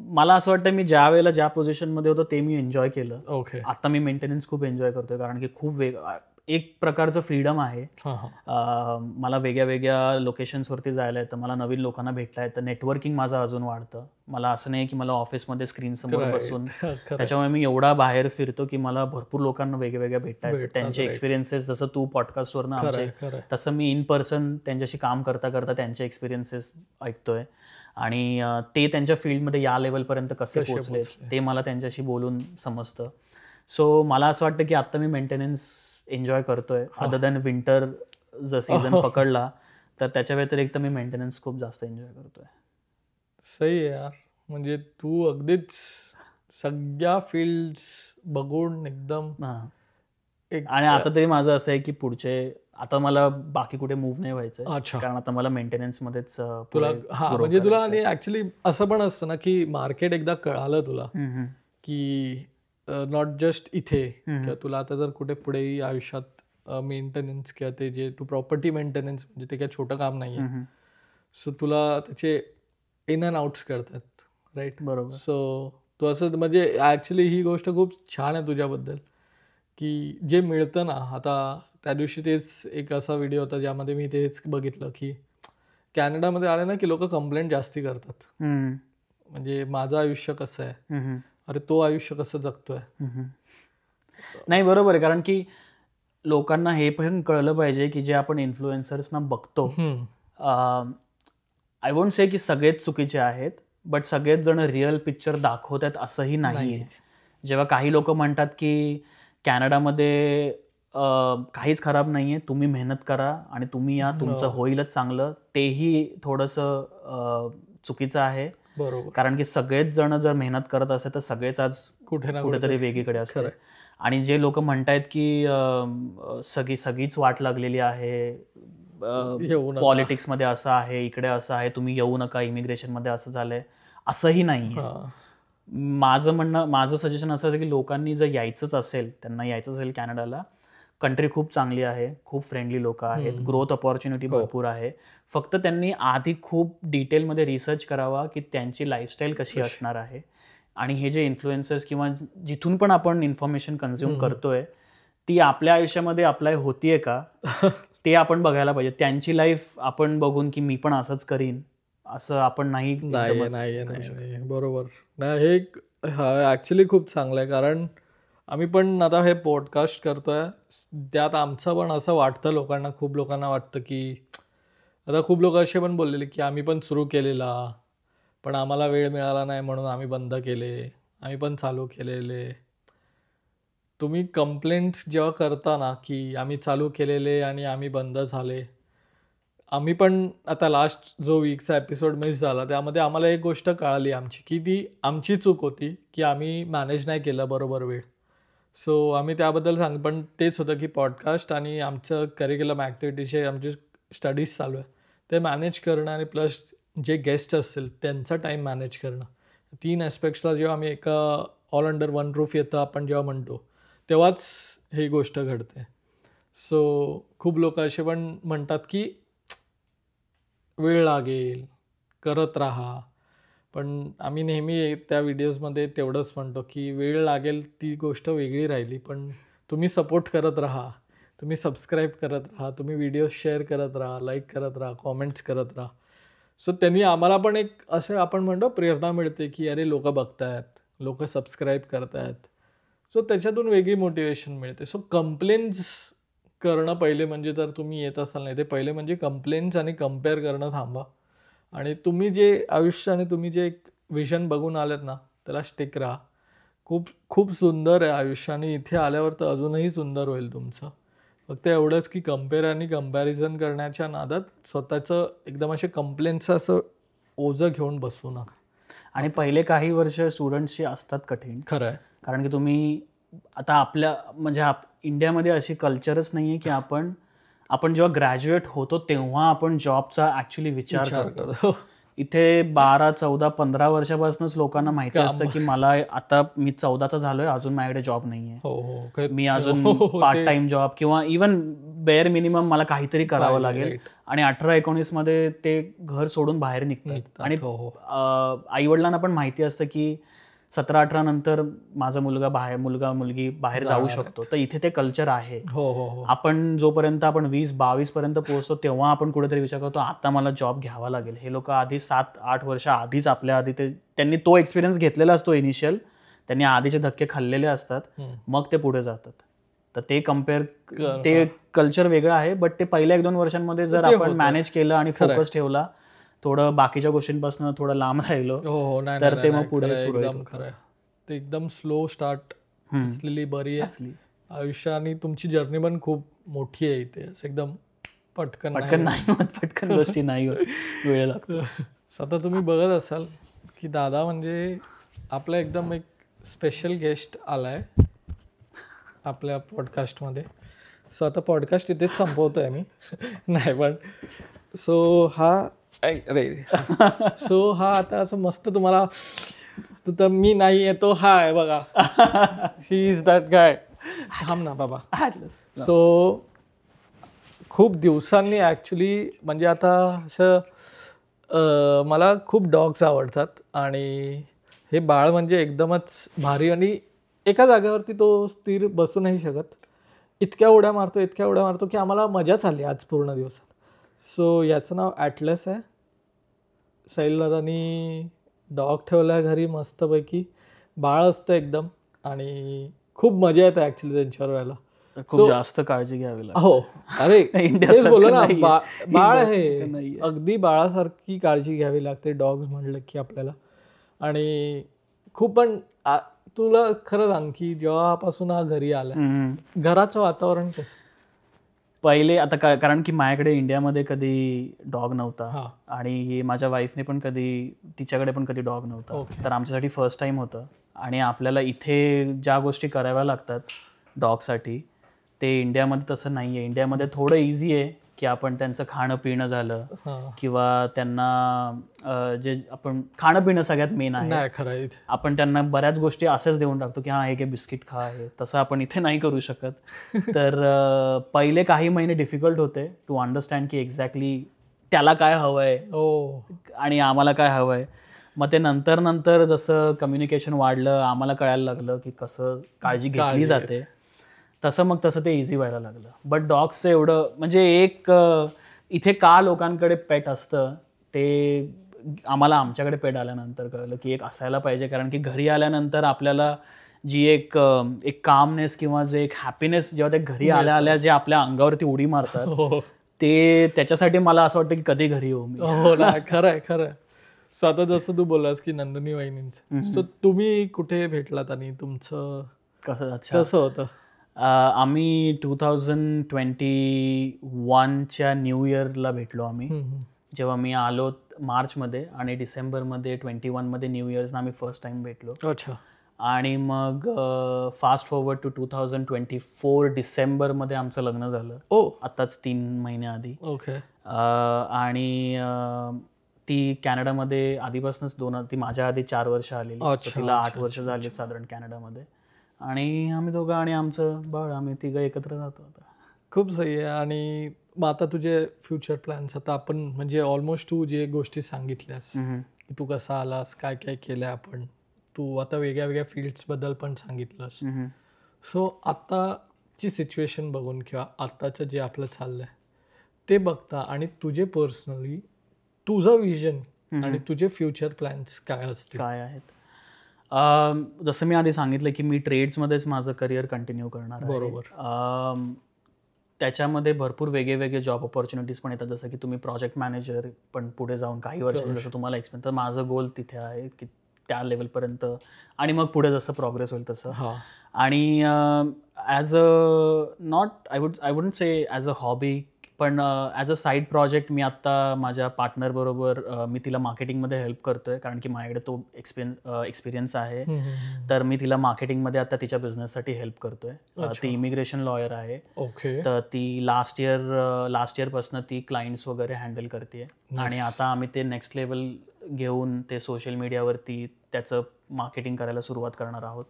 मला असं वाटतं मी ज्या वेळेला ज्या पोझिशनमध्ये होतो ते मी एन्जॉय केलं. ओके. आता मी मेंटेनन्स खूप एन्जॉय करतोय कारण की खूप एक प्रकारचं फ्रीडम आहे. मला वेगळ्या वेगळ्या लोकेशन्सवरती जायला येतं, मला नवीन लोकांना भेटता येतं, नेटवर्किंग माझं अजून वाढतं. मला असं नाही की मला ऑफिसमध्ये स्क्रीन समोर बसून, त्याच्यामुळे मी एवढा बाहेर फिरतो की मला भरपूर लोकांना वेगवेगळ्या भेटता येतं, त्यांचे एक्सपिरियन्सेस, जसं तू पॉडकास्टवरनं आमचे, तसं मी इन पर्सन त्यांच्याशी काम करता करता त्यांचे एक्सपिरियन्सेस ऐकतोय आणि ते त्यांच्या फील्डमध्ये या लेवलपर्यंत कसे पोहोचले ते मला त्यांच्याशी बोलून समजतं. सो मला असं वाटतं की आता मी मेंटेनन्स एन्जॉय करतोय. अदर दॅन विंटर जर सीझन पकडला तर त्याच्या व्यतिरिक्त मी मेंटेनन्स खूप जास्त एन्जॉय करतोय. सही आहे यार, म्हणजे तू अगदीच सगळ्या फील्ड्स बघून एकदम. आणि आता तरी माझं असं आहे की पुढचे, आता मला बाकी कुठे मूव्ह नाही व्हायचं, कारण आता मला मेंटेनन्स मध्येच तुला. म्हणजे तुला, आणि ऍक्च्युली असं पण असतं ना की मार्केट एकदा कळालं तुला की नॉट जस्ट इथे, किंवा तुला आता जर कुठे पुढेही आयुष्यात मेंटेनन्स किंवा ते जे तू प्रॉपर्टी मेंटेनन्स, म्हणजे ते काही छोटं काम नाही आहे. सो तुला त्याचे इन अँड आउट्स करतात, राईट? बरोबर. सो तू असं, म्हणजे ॲक्च्युली ही गोष्ट खूप छान आहे तुझ्याबद्दल की जे मिळतं ना. आता त्या दिवशी तेच एक असा व्हिडिओ होता ज्यामध्ये मी तेच बघितलं की कॅनडामध्ये आले ना की लोक कंप्लेंट जास्ती करतात, म्हणजे माझं आयुष्य कसं आहे, अरे तो आयुष्य कसं जगतोय. नाही, बरोबर आहे, कारण की लोकांना हे पण कळलं पाहिजे की जे आपण इन्फ्लुएन्सर्सना बघतो, आय वोंट से की सगळेच चुकीचे आहेत, बट सगळेच जण रिअल पिक्चर दाखवतात असंही नाही आहे. जेव्हा काही लोक म्हणतात की कॅनडामध्ये काहीच खराब नाही आहे, तुम्ही मेहनत करा आणि तुम्ही या, तुमचं होईलच चांगलं, तेही थोडंसं चुकीचं आहे. बरोबर. कारण की सगळेच जण जर मेहनत करत असेल तर सगळेच आज कुठे ना कुठेतरी वेगळीकडे असतात. आणि जे लोक म्हणतायत की सगळीच वाट लागलेली आहे, पॉलिटिक्समध्ये असं आहे, इकडे असं आहे, तुम्ही येऊ नका, इमिग्रेशनमध्ये असं झालंय, असंही नाही. माझं सजेशन असं आहे की लोकांनी जर यायचंच असेल, त्यांना यायचं असेल कॅनडाला, कंट्री खूप चांगली आहे, खूप फ्रेंडली लोक आहेत, ग्रोथ अपॉर्च्युनिटी भरपूर आहे. फक्त त्यांनी आधी खूप डिटेलमध्ये रिसर्च करावा की त्यांची लाईफस्टाईल कशी असणार आहे. आणि हे जे इन्फ्लुएन्सर्स किंवा जिथून पण आपण इन्फॉर्मेशन कन्झ्युम करतोय ती आपल्या आयुष्यामध्ये अप्लाय होतीये का ते आपण बघायला पाहिजे. त्यांची लाईफ आपण बघून की मी पण असंच करीन असं आपण नाही. बरोबर. नाही, हे ॲक्च्युली खूप चांगलं आहे, कारण आम्ही पण आता हे पॉडकास्ट करतोय, त्यात आमचं पण असं वाटतं लोकांना, खूप लोकांना वाटतं की, आता खूप लोक असे पण बोललेले की आम्ही पण सुरू केलेला पण आम्हाला वेळ मिळाला नाही म्हणून आम्ही बंद केले, आम्ही पण चालू केलेले. तुम्ही कंप्लेंट्स जेव्हा करता ना की आम्ही चालू केलेले आणि आम्ही बंद झाले, आम्ही पण आता लास्ट जो वीकचा एपिसोड मिस झाला त्यामध्ये आम्हाला एक गोष्ट कळाली आमची, की ती आमची चूक होती की आम्ही मॅनेज नाही केलं बरोबर वेळ. सो आम्ही त्याबद्दल पण तेच होतं की पॉडकास्ट आणि आमचं करिक्युलम ॲक्टिव्हिटीचे आमचे स्टडीज चालू आहे ते मॅनेज करणं आणि प्लस जे गेस्ट असतील त्यांचा टाईम मॅनेज करणं, 3 ॲस्पेक्ट्सला जेव्हा आम्ही एका ऑल अंडर वन रूफ येतं आपण जेव्हा म्हणतो तेव्हाच ही गोष्ट घडते. सो खूप लोक असे पण म्हणतात की वेळ लागेल, करत राहा, पण आम्ही नेहमी त्या व्हिडिओजमध्ये तेवढंच म्हणतो की वेळ लागेल ती गोष्ट वेगळी राहिली, पण तुम्ही सपोर्ट करत राहा, तुम्ही सबस्क्राईब करत राहा, तुम्ही व्हिडिओ शेअर करत राहा, लाईक करत राहा, कॉमेंट्स करत राहा. सो त्यांनी आम्हाला पण एक असं आपण म्हणतो प्रेरणा मिळते की अरे लोक बघतायत, लोक सबस्क्राईब करतायत, सो त्याच्यातून वेगळी मोटिवेशन मिळते. सो कंप्लेंट्स करणं पहिले म्हणजे, जर तुम्ही येत असाल नाही ते पहिले म्हणजे कंप्लेंट्स आणि कम्पेअर करणं थांबा आणि तुम्ही जे आयुष्य आणि तुम्ही जे एक विजन बघून आलेत ना त्याला स्टिक राहा. खूप खूप सुंदर आहे आयुष्य आणि इथे आल्यावर तर अजूनही सुंदर होईल तुमचं. फक्त एवढंच की कम्पेअर आणि कम्पॅरिझन करण्याच्या नादात स्वतःचं एकदम असे कंप्लेंट्सचं असं ओझं घेऊन बसू नका. आणि पहिले काही वर्ष स्टुडंट्सची असतात कठीण. खरं आहे, कारण की तुम्ही आता आपल्या म्हणजे इंडियामध्ये अशी कल्चरच नाही आहे की आपण जेव्हा ग्रॅज्युएट होतो तेव्हा आपण जॉबचा ॲक्च्युली विचार करतो. इथे 12, 14, 15 वर्षापासूनच लोकांना माहिती असतं की मला आता मी 14चा झालोय, अजून माझ्याकडे जॉब नाहीये. मी अजून पार्ट टाइम जॉब किंवा इव्हन बेअर मिनिमम मला काहीतरी करावं लागेल. आणि 18-19 मध्ये ते घर सोडून बाहेर निघतात. आणि आई वडिलांना पण माहिती असतं की 17-18 नंतर माझा मुलगा मुलगी बाहेर जाऊ शकतो. तर इथे ते कल्चर आहे. आपण जोपर्यंत आपण 20-22 पर्यंत पोहोचतो तेव्हा आपण कुठेतरी विचार करतो आता मला जॉब घ्यावा लागेल. हे लोक आधी 7-8 वर्ष आधीच आपल्या आधी त्यांनी तो एक्सपिरियन्स घेतलेला असतो इनिशियल, त्यांनी आधीचे धक्के खाल्लेले असतात, मग ते पुढे जातात. तर ते कल्चर वेगळं आहे. बट ते पहिल्या 1-2 वर्षांमध्ये जर आपण मॅनेज केलं आणि फोकस ठेवला, थोडं बाकीच्या गोष्टींपासून थोडं लांब राहिलो तर ते मग पुढे ते एकदम स्लो स्टार्ट असलेली बरी आहे आयुष्य. आणि तुमची जर्नी पण खूप मोठी आहे इथे, असं एकदम पटकन नाही होत, पटकन गोष्टी नाही होत, वेळ लागतो. आता तुम्ही बघत असाल की दादा म्हणजे आपला एकदम एक स्पेशल गेस्ट आलाय आपल्या पॉडकास्टमध्ये. सो आता पॉडकास्ट इथेच संपवतोय मी नाही पण सो हा आता असं मस्त तुम्हाला तू तर मी नाही येतो हा आहे बघा शी इज दॅट गाय थांब ना बाबा. सो खूप दिवसांनी ॲक्च्युली म्हणजे आता असं मला खूप डॉग्स आवडतात आणि हे बाळ म्हणजे एकदमच भारी आणि एका जागेवरती तो स्थिर बसू नाही शकत. इतक्या उड्या मारतो की आम्हाला मजाच आली आज पूर्ण दिवसात. सो याचं नाव ॲटलस आहे. साहिल दादानी डॉग ठेवला घरी मस्तपैकी, बाळ असतं एकदम आणि खूप मजा येते ॲक्च्युली त्यांच्यावर राहायला. खूप जास्त काळजी घ्यावी लागते. हो अरे तेच बोललो ना, बाळ आहे अगदी बाळासारखी काळजी घ्यावी लागते डॉग्स म्हणलं की आपल्याला. आणि खूप पण तुला खरं सांग की जेव्हापासून हा घरी आला घराचं वातावरण कसं पहिले आता कारण की माझ्याकडे इंडियामध्ये कधी डॉग नव्हता आणि माझ्या वाईफने पण तिच्याकडे पण कधी डॉग नव्हता. तर आमच्यासाठी फर्स्ट टाइम होतं. आणि आपल्याला इथे ज्या गोष्टी कराव्या लागतात डॉगसाठी ते इंडियामध्ये तसं नाही आहे. इंडियामध्ये थोडं इझी आहे की आपण त्यांचं खाणं पिणं झालं किंवा त्यांना जे आपण खाणं पिणं सगळ्यात मेन आहे. खरं आपण त्यांना बऱ्याच गोष्टी असंच देऊन टाकतो की हा हे बिस्किट खा आहे, तसं आपण इथे नाही करू शकत. तर पहिले काही महिने डिफिकल्ट होते टू अंडरस्टँड की एक्झॅक्टली त्याला काय हवंय आणि आम्हाला काय हवंय. मग ते नंतर जसं कम्युनिकेशन वाढलं आम्हाला कळायला लागलं की कसं काळजी घेतली जाते, तसं ते इझी व्हायला लागलं. बट डॉग्सचं एवढं म्हणजे इथे का लोकांकडे पेट असतं ते आम्हाला आमच्याकडे पेट आल्यानंतर कळलं की एक असायला पाहिजे. कारण की घरी आल्यानंतर आपल्याला जी एक कामनेस किंवा जे एक हॅपीनेस जेव्हा ते घरी आल्या जे आपल्या अंगावरती उडी मारतात ते त्याच्यासाठी मला असं वाटतं की कधी घरी येऊ मी. हो ना, खरंय. सो आता जसं तू बोललास की नंदिनी वहिनींचं, सो तुम्ही कुठे भेटलात आणि तुमचं कसं होतं? आम्ही 2021च्या न्यू इयरला भेटलो आम्ही. जेव्हा मी आलो मार्चमध्ये आणि डिसेंबरमध्ये 21मध्ये न्यू इयर्सना आम्ही फर्स्ट टाइम भेटलो. अच्छा. आणि मग फास्ट फॉरवर्ड टू 2024 डिसेंबरमध्ये आमचं लग्न झालं. आत्ताच 3 महिन्याआधी. ओके. आणि ती कॅनडामध्ये आधीपासूनच ती माझ्या आधी 4 वर्ष आलेली. तिला 8 वर्ष झाली साधारण कॅनडामध्ये. आणि आम्ही दोघं आणि आमचं बाळ आम्ही तिघं एकत्र राहतो आता. खूप सही आहे. आणि मग आता तुझे फ्युचर प्लॅन्स, आता आपण म्हणजे ऑलमोस्ट तू जे गोष्टी सांगितल्यास की तू कसा आलास, काय काय केलंय आपण, तू आता वेगळ्या फील्ड्सबद्दल पण सांगितलंस. सो आत्ताची सिच्युएशन बघून किंवा आत्ताचं जे आपलं चाललंय ते बघता आणि तुझे पर्सनली तुझं विजन आणि तुझे फ्युचर प्लॅन्स काय असतील, काय आहेत? जसं मी आधी सांगितलं की मी ट्रेड्समध्येच माझं करिअर कंटिन्यू करणार आहे. बरोबर. त्याच्यामध्ये भरपूर वेगळे जॉब ऑपॉर्च्युनिटीज पण येतात. जसं की तुम्ही प्रोजेक्ट मॅनेजर पण पुढे जाऊन काही वर्षांनी जसं तुम्हाला एक्सपिरियन्स, तर माझं गोल तिथे आहे की त्या लेवलपर्यंत आणि मग पुढे जसं प्रोग्रेस होईल तसं. आणि as a not I wouldn't say as a hobby पण ॲज अ साईड प्रोजेक्ट मी आत्ता माझ्या पार्टनर बरोबर मी तिला मार्केटिंगमध्ये हेल्प करतोय, कारण की माझ्याकडे तो एक्सपिरियन्स आहे. तर मी तिला मार्केटिंगमध्ये आता तिच्या बिझनेससाठी हेल्प करतोय. ती इमिग्रेशन लॉयर आहे. ओके. तर ती लास्ट इयरपासून ती क्लायंट्स वगैरे हँडल करते आणि आता आम्ही ते नेक्स्ट लेवल घेऊन ते सोशल मीडियावरती त्याचं मार्केटिंग करायला सुरुवात करणार आहोत.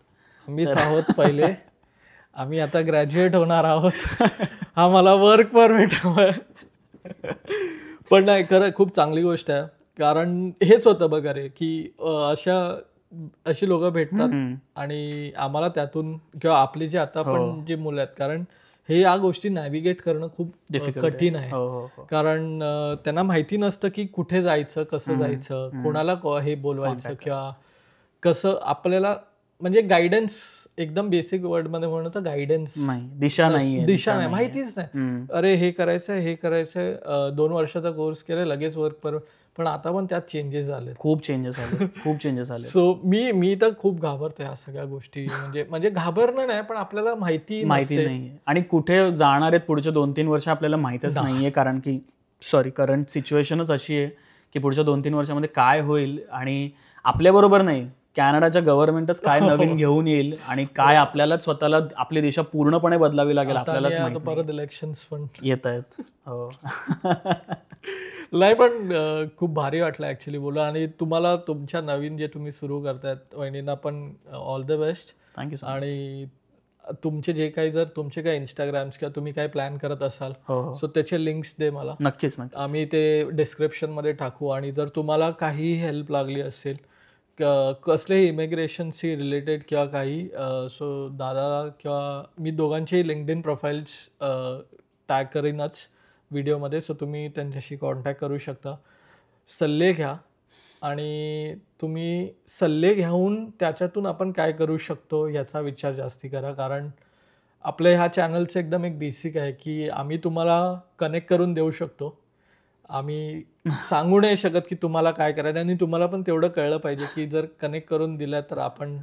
आम्हीच आहोत पहिले. आम्ही आता ग्रॅज्युएट होणार आहोत. आम्हाला वर्क परमिट हवंय. पण नाही, खरं खूप चांगली गोष्ट आहे, कारण हेच होतं बघा रे, की अशी लोक भेटतात आणि आम्हाला त्यातून किंवा आपले जे आता पण जे मुलं आहेत, कारण हे या गोष्टी नॅव्हिगेट करणं खूप कठीण आहे. कारण त्यांना माहिती नसतं की कुठे जायचं, कसं जायचं, कोणाला हे बोलवायचं किंवा कसं आपल्याला, म्हणजे गायडन्स एकदम बेसिक वर्ड मध्ये म्हणून तर गायडन्स दिशा नाही, माहितीच नाही. अरे हे करायचंय 2 वर्षाचा कोर्स केलाय लगेच वर्क पर, पण आता पण त्यात चेंजेस झाले, खूप चेंजेस झाले. सो मी तर खूप घाबरतोय या सगळ्या गोष्टी. म्हणजे घाबरणं नाही, पण आपल्याला माहिती नाही आणि कुठे जाणार आहेत पुढच्या 2-3 वर्ष आपल्याला माहितच नाहीये, कारण की करंट सिच्युएशनच अशी आहे की पुढच्या 2-3 वर्षामध्ये काय होईल आणि आपल्याबरोबर नाही, कॅनडाच्या गव्हर्नमेंटच काय नवीन घेऊन येईल आणि काय आपल्याला स्वतःला आपली दिशा पूर्णपणे बदलावी लागेल आपल्यालाच माहिती. परत इलेक्शन्स पण येत आहेत. हो. नाही, पण खूप भारी वाटलं ऍक्च्युली बोलून. आणि तुम्हाला तुमच्या नवीन जे तुम्ही सुरू करतायत, वहिनींना पण ऑल द बेस्ट. थँक्यू. आणि तुमचे जे काही, जर तुमचे काही इंस्टाग्राम्स किंवा तुम्ही काय प्लॅन करत असाल, सो त्याचे लिंक्स दे मला. नक्कीच. आम्ही ते डिस्क्रिप्शन मध्ये टाकू. आणि जर तुम्हाला काही हेल्प लागली असेल कसलेही इमिग्रेशनशी रिलेटेड किंवा काही, सो दादा किंवा मी दोघांचेही लिंक्डइन प्रोफाईल्स टॅग करीनच व्हिडिओमध्ये, सो तुम्ही त्यांच्याशी कॉन्टॅक्ट करू शकता. सल्ले घ्या आणि तुम्ही सल्ले घेऊन त्याच्यातून आपण काय करू शकतो याचा विचार जास्ती करा. कारण आपल्या ह्या चॅनलचं एकदम एक बेसिक आहे की आम्ही तुम्हाला कनेक्ट करून देऊ शकतो, आम्ही सांगू नाही शकत की तुम्हाला काय करायचं. आणि तुम्हाला पण तेवढं कळलं पाहिजे की जर कनेक्ट करून दिलं तर आपण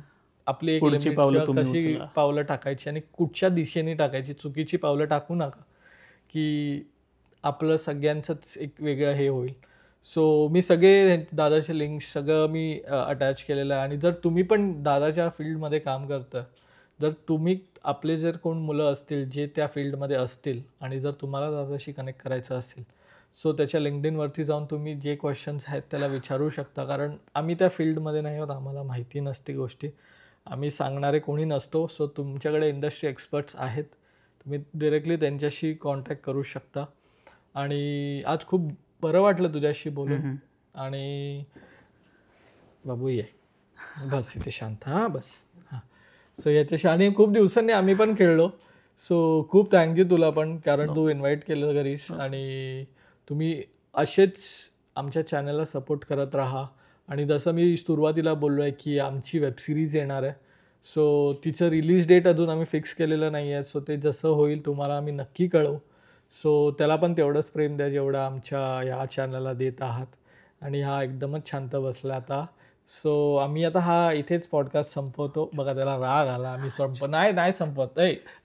आपली एक लिमिट किंवा कशी पावलं टाकायची आणि कुठच्या दिशेने टाकायची. चुकीची पावलं टाकू नका की आपलं सगळ्यांचंच एक वेगळं हे होईल. सो मी सगळे दादाचे लिंक्स सगळं मी अटॅच केलेलं आहे. आणि जर तुम्ही पण दादाच्या फील्डमध्ये काम करता, जर तुम्ही आपले जर कोण मुलं असतील जे त्या फील्डमध्ये असतील आणि जर तुम्हाला दादाशी कनेक्ट करायचं असेल, सो त्याच्या लिंक्डइनवरती जाऊन तुम्ही जे क्वेश्चन्स आहेत त्याला विचारू शकता. कारण आम्ही त्या फील्डमध्ये नाही आहोत, आम्हाला माहिती नसते गोष्टी, आम्ही सांगणारे कोणी नसतो. सो तुमच्याकडे इंडस्ट्री एक्सपर्ट्स आहेत, तुम्ही डिरेक्टली त्यांच्याशी कॉन्टॅक्ट करू शकता. आणि आज खूप बरं वाटलं तुझ्याशी बोलून. आणि बाबू ये बस इथे शांत, हां बस, हां. सो याच्याशी आणि खूप दिवसांनी आम्ही पण खेळलो. सो खूप थँक्यू तुला पण, कारण तू इन्व्हाइट केलं घरीस. आणि तुम्ही असेच आमच्या चॅनलला सपोर्ट करत राहा. आणि जसं मी सुरुवातीला बोललो आहे की आमची वेबसिरीज येणार आहे, सो तिचं रिलीज डेट अजून आम्ही फिक्स केलेलं नाही आहे. सो ते जसं होईल तुम्हाला आम्ही नक्की कळवू. सो त्याला पण तेवढंच प्रेम द्या जेवढं आमच्या या चॅनलला देत आहात. आणि हा एकदमच शांत बसला आता. सो आम्ही आता हा इथेच पॉडकास्ट संपवतो. बघा त्याला राग आला, आम्ही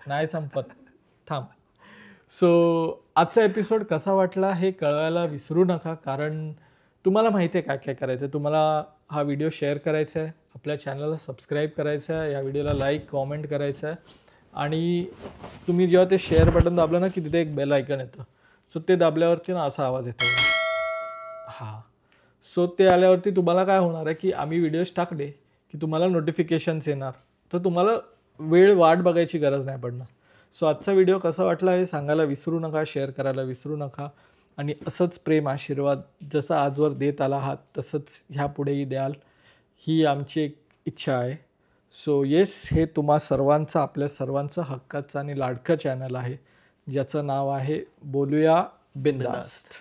नाही संपत, थांब. सो आजचा एपिसोड कसा वाटला हे कळवायला विसरू नका, कारण तुम्हाला माहिती आहे काय काय करायचं आहे. तुम्हाला हा व्हिडिओ शेअर करायचा आहे, आपल्या चॅनलला सबस्क्राईब करायचं आहे, या व्हिडिओला लाईक कॉमेंट करायचं आहे. आणि तुम्ही जेव्हा ते शेअर बटन दाबलं ना की तिथे एक बेल आयकन येतं, सो ते दाबल्यावरती ना असा आवाज येतो, हां. सो ते आल्यावरती तुम्हाला काय होणार आहे की आम्ही व्हिडिओज टाकले की तुम्हाला नोटिफिकेशन्स येणार, तर तुम्हाला वाट बघायची गरज नाही पडणार. सो आजचा व्हिडिओ कसा वाटला हे सांगायला विसरू नका, शेअर करायला विसरू नका. आणि असंच प्रेम आशीर्वाद जसं आजवर देत आला आहात तसंच ह्यापुढेही द्याल, ही आमची एक इच्छा आहे. सो येस, हे तुम्हा सर्वांचं, आपल्या सर्वांचं हक्काचं आणि लाडकं चॅनल आहे, ज्याचं नाव आहे बोलूया बिंदास्त.